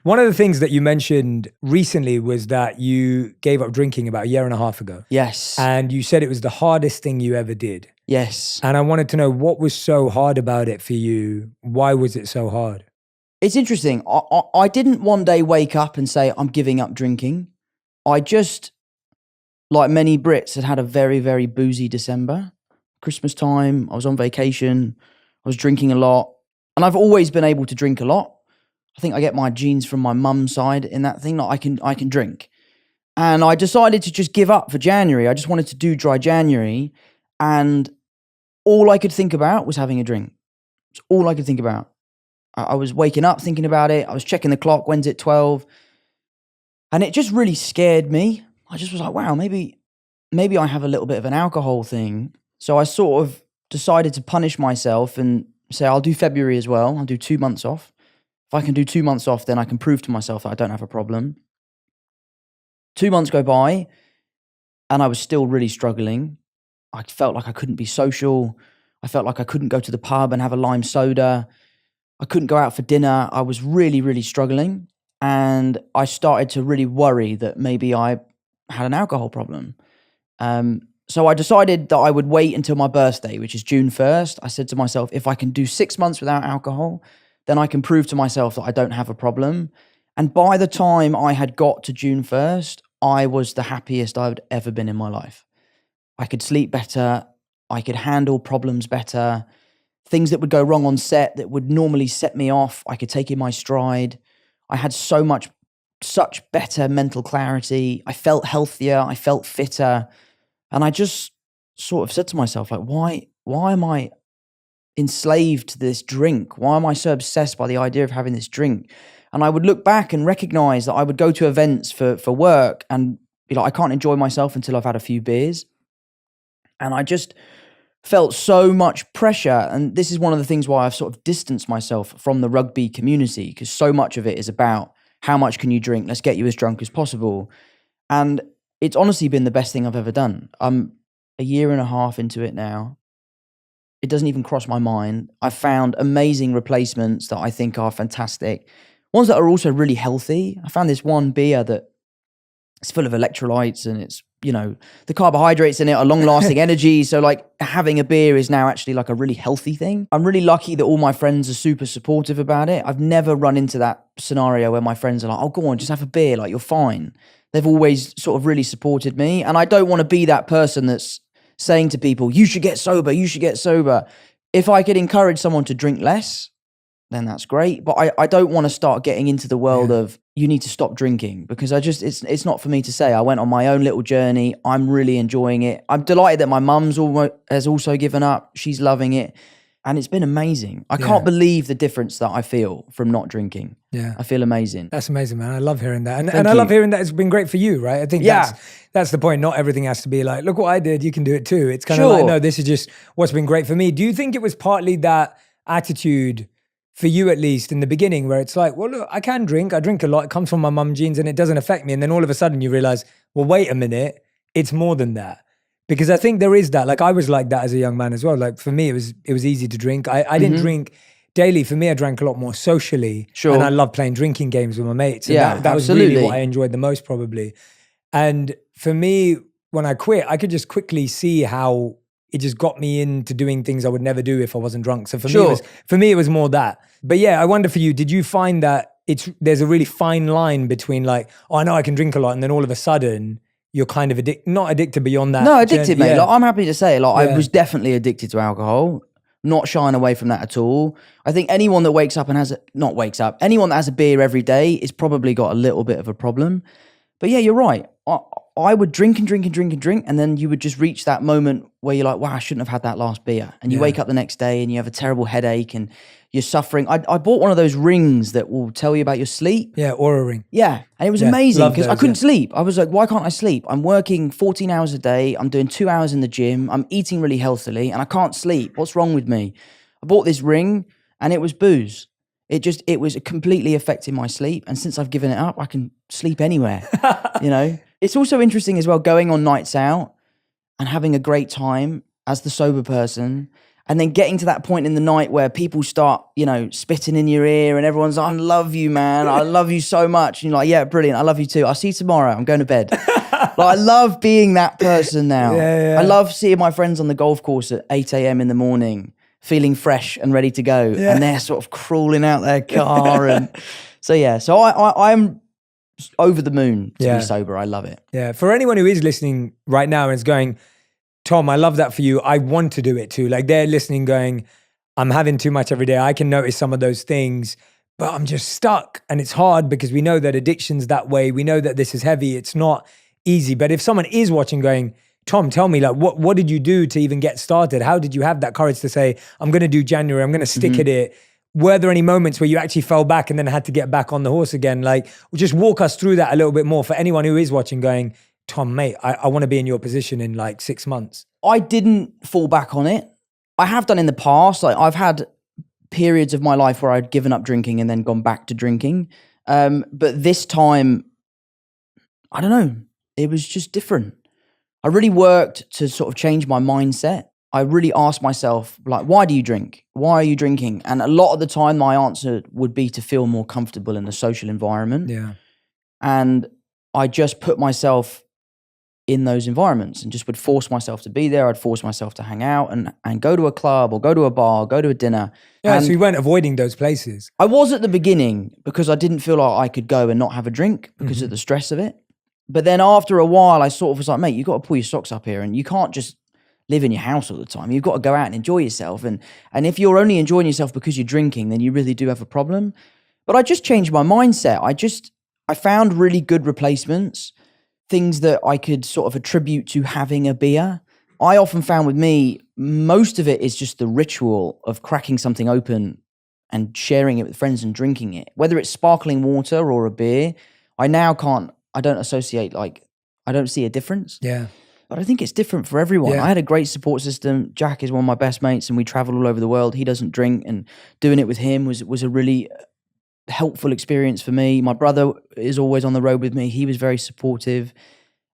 One of the things that you mentioned recently was that you gave up drinking about a year and a half ago. Yes. And you said it was the hardest thing you ever did. Yes. And I wanted to know what was so hard about it for you? Why was it so hard? It's interesting. I didn't one day wake up and say, I'm giving up drinking. I just, like many Brits, had a very, very boozy December. Christmas time, I was on vacation, I was drinking a lot. And I've always been able to drink a lot. I think I get my genes from my mum's side in that thing. Like I can drink. And I decided to just give up for January. I just wanted to do dry January. And all I could think about was having a drink. It's all I could think about. I was waking up thinking about it. I was checking the clock. When's it 12? And it just really scared me. I just was like, wow, maybe I have a little bit of an alcohol thing. So I sort of decided to punish myself and say, I'll do February as well. I'll do 2 months off. If I can do 2 months off, then I can prove to myself that I don't have a problem. 2 months go by and I was still really struggling. I felt like I couldn't be social. I felt like I couldn't go to the pub and have a lime soda. I couldn't go out for dinner. I was really, really struggling. And I started to really worry that maybe I had an alcohol problem. So I decided that I would wait until my birthday, which is June 1st. I said to myself, if I can do 6 months without alcohol, then I can prove to myself that I don't have a problem. And by the time I had got to June 1st, I was the happiest I've ever been in my life. I could sleep better. I could handle problems better. Things that would go wrong on set that would normally set me off, I could take in my stride. I had such better mental clarity. I felt healthier. I felt fitter. And I just sort of said to myself, like, why am I enslaved to this drink? Why am I so obsessed by the idea of having this drink? And I would look back and recognize that I would go to events for work and be like, I can't enjoy myself until I've had a few beers. And I just felt so much pressure. And this is one of the things why I've sort of distanced myself from the rugby community, because so much of it is about how much can you drink? Let's get you as drunk as possible. And it's honestly been the best thing I've ever done. I'm a year and a half into it now. It doesn't even cross my mind. I've found amazing replacements that I think are fantastic. Ones that are also really healthy. I found this one beer that it's full of electrolytes and it's, you know, the carbohydrates in it are long-lasting energy. So like having a beer is now actually like a really healthy thing. I'm really lucky that all my friends are super supportive about it. I've never run into that scenario where my friends are like, oh, go on, just have a beer. Like, you're fine. They've always sort of really supported me. And I don't want to be that person that's saying to people, you should get sober, you should get sober. If I could encourage someone to drink less, then that's great. But I don't want to start getting into the world of you need to stop drinking, because it's not for me to say. I went on my own little journey. I'm really enjoying it. I'm delighted that my mum's has also given up. She's loving it. And it's been amazing. I can't believe the difference that I feel from not drinking. Yeah. I feel amazing. That's amazing, man. I love hearing that. And I love hearing that it's been great for you, right? I think that's the point. Not everything has to be like, look what I did, you can do it too. It's kind of like, no, this is just what's been great for me. Do you think it was partly that attitude for you, at least in the beginning, where it's like, well, look, I can drink. I drink a lot. It comes from my mum genes and it doesn't affect me. And then all of a sudden you realize, well, wait a minute, it's more than that. Because I think there is that. Like, I was like that as a young man as well. Like, for me, it was easy to drink. I didn't drink daily. For me, I drank a lot more socially. Sure. And I loved playing drinking games with my mates. And that was really what I enjoyed the most, probably. And for me, when I quit, I could just quickly see how it just got me into doing things I would never do if I wasn't drunk. So for me, it was more that. But yeah, I wonder for you, did you find that there's a really fine line between like, oh, I know I can drink a lot, and then all of a sudden you're kind of not addicted beyone that. No, addicted, mate. Like, I'm happy to say, I was definitely addicted to alcohol. Not shying away from that at all. I think anyone that anyone that has a beer every day is probably got a little bit of a problem. But yeah, you're right. I would drink and drink and drink and drink, and then you would just reach that moment where you're like, wow, I shouldn't have had that last beer. And you wake up the next day and you have a terrible headache and you're suffering. I bought one of those rings that will tell you about your sleep. Yeah, Oura ring. Yeah, and it was amazing because I couldn't sleep. I was like, why can't I sleep? I'm working 14 hours a day. I'm doing 2 hours in the gym. I'm eating really healthily and I can't sleep. What's wrong with me? I bought this ring and it was booze. It was completely affecting my sleep. And since I've given it up, I can sleep anywhere, you know? It's also interesting as well, going on nights out and having a great time as the sober person And then getting to that point in the night where people start, spitting in your ear and everyone's like, I love you, man. I love you so much. And you're like, yeah, brilliant. I love you too. I'll see you tomorrow. I'm going to bed. I love being that person now. Yeah. I love seeing my friends on the golf course at 8 a.m. in the morning, feeling fresh and ready to go. Yeah. And they're sort of crawling out their car. And so I'm over the moon to be sober. I love it. Yeah. For anyone who is listening right now and is going, Tom, I love that for you. I want to do it too. Like they're listening going, I'm having too much every day. I can notice some of those things, but I'm just stuck. And it's hard because we know that addiction's that way. We know that this is heavy. It's not easy. But if someone is watching going, Tom, tell me, like, what did you do to even get started? How did you have that courage to say, I'm going to do January, I'm going to stick at it? Were there any moments where you actually fell back and then had to get back on the horse again? Like, just walk us through that a little bit more for anyone who is watching going, Tom, mate, I want to be in your position in like 6 months. I didn't fall back on it. I have done in the past. Like I've had periods of my life where I'd given up drinking and then gone back to drinking. But this time, I don't know, it was just different. I really worked to sort of change my mindset. I really asked myself, like, why do you drink? Why are you drinking? And a lot of the time, my answer would be to feel more comfortable in the social environment. Yeah. And I just put myself in those environments and just would force myself to be there. I'd force myself to hang out and go to a club or go to a bar, go to a dinner. Yeah, and so you weren't avoiding those places. I was at the beginning because I didn't feel like I could go and not have a drink because of the stress of it. But then after a while, I sort of was like, mate, you've got to pull your socks up here and you can't just live in your house all the time. You've got to go out and enjoy yourself. And if you're only enjoying yourself because you're drinking, then you really do have a problem. But I just changed my mindset. I found really good replacements, things that I could sort of attribute to having a beer. I often found with me, most of it is just the ritual of cracking something open and sharing it with friends and drinking it. Whether it's sparkling water or a beer, I don't associate, like, I don't see a difference. Yeah. But I think it's different for everyone. Yeah. I had a great support system. Jack is one of my best mates and we travel all over the world. He doesn't drink, and doing it with him was a really helpful experience for me. My brother is always on the road with me. He was very supportive.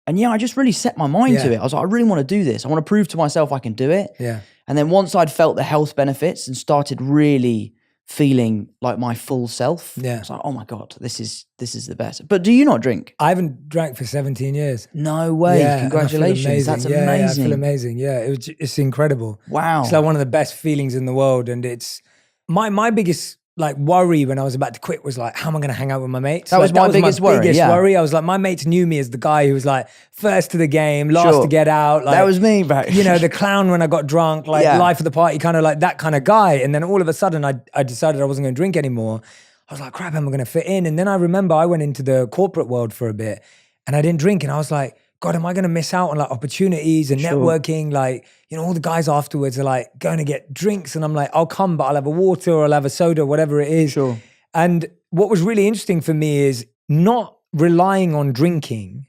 And I just really set my mind to it. I was like, I really want to do this. I want to prove to myself I can do it. Yeah. And then once I'd felt the health benefits and started really feeling like my full self, I was like, oh my God, this is the best. But do you not drink? I haven't drank for 17 years. No way. Yeah, congratulations. That's amazing. Yeah, I feel amazing. Yeah, it's incredible. Wow. It's like one of the best feelings in the world. And it's my biggest like worry when I was about to quit was like, how am I going to hang out with my mates? That was my biggest worry. I was like, my mates knew me as the guy who was like first to the game, last to get out. Like, that was me, bro. The clown when I got drunk, like life of the party, kind of like that kind of guy. And then all of a sudden I decided I wasn't going to drink anymore. I was like, crap, how am I going to fit in? And then I remember I went into the corporate world for a bit and I didn't drink. And I was like, God, am I going to miss out on like opportunities and networking? Like, all the guys afterwards are like going to get drinks. And I'm like, I'll come, but I'll have a water or I'll have a soda, whatever it is. Sure. And what was really interesting for me is not relying on drinking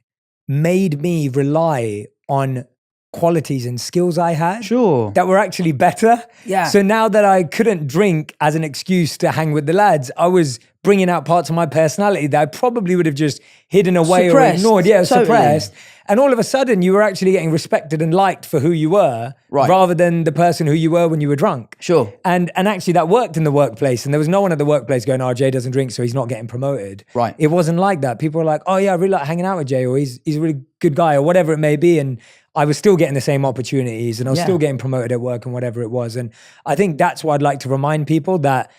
made me rely on qualities and skills I had that were actually better. Yeah. So now that I couldn't drink as an excuse to hang with the lads, I was bringing out parts of my personality that I probably would have just hidden away or ignored. Yeah, suppressed. And all of a sudden you were actually getting respected and liked for who you were rather than the person who you were when you were drunk. Sure. And actually that worked in the workplace, and there was no one at the workplace going, oh, Jay doesn't drink, so he's not getting promoted. Right. It wasn't like that. People were like, oh yeah, I really like hanging out with Jay, or he's a really good guy, or whatever it may be. And I was still getting the same opportunities and I was still getting promoted at work and whatever it was. And I think that's why I'd like to remind people that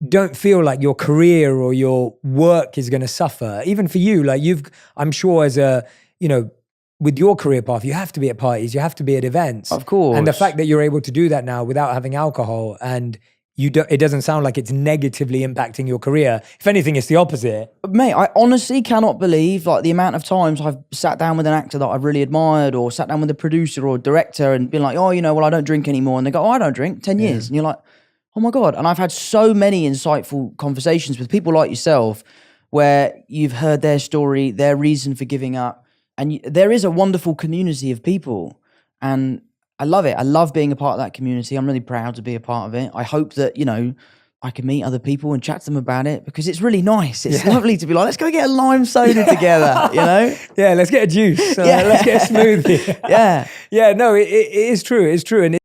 don't feel like your career or your work is going to suffer. Even for you, like I'm sure as a, with your career path, you have to be at parties, you have to be at events. Of course. And the fact that you're able to do that now without having alcohol, and it doesn't sound like it's negatively impacting your career. If anything, it's the opposite. Mate, I honestly cannot believe like the amount of times I've sat down with an actor that I've really admired, or sat down with a producer or a director and been like, oh, well, I don't drink anymore. And they go, oh, I don't drink, 10 years. And you're like, oh my God. And I've had so many insightful conversations with people like yourself where you've heard their story, their reason for giving up. And there is a wonderful community of people. And I love it. I love being a part of that community. I'm really proud to be a part of it. I hope that, I can meet other people and chat to them about it, because it's really nice. It's lovely to be like, let's go get a lime soda together, Yeah, let's get a juice. Let's get a smoothie. Yeah. Yeah, no, it is true. It's true. And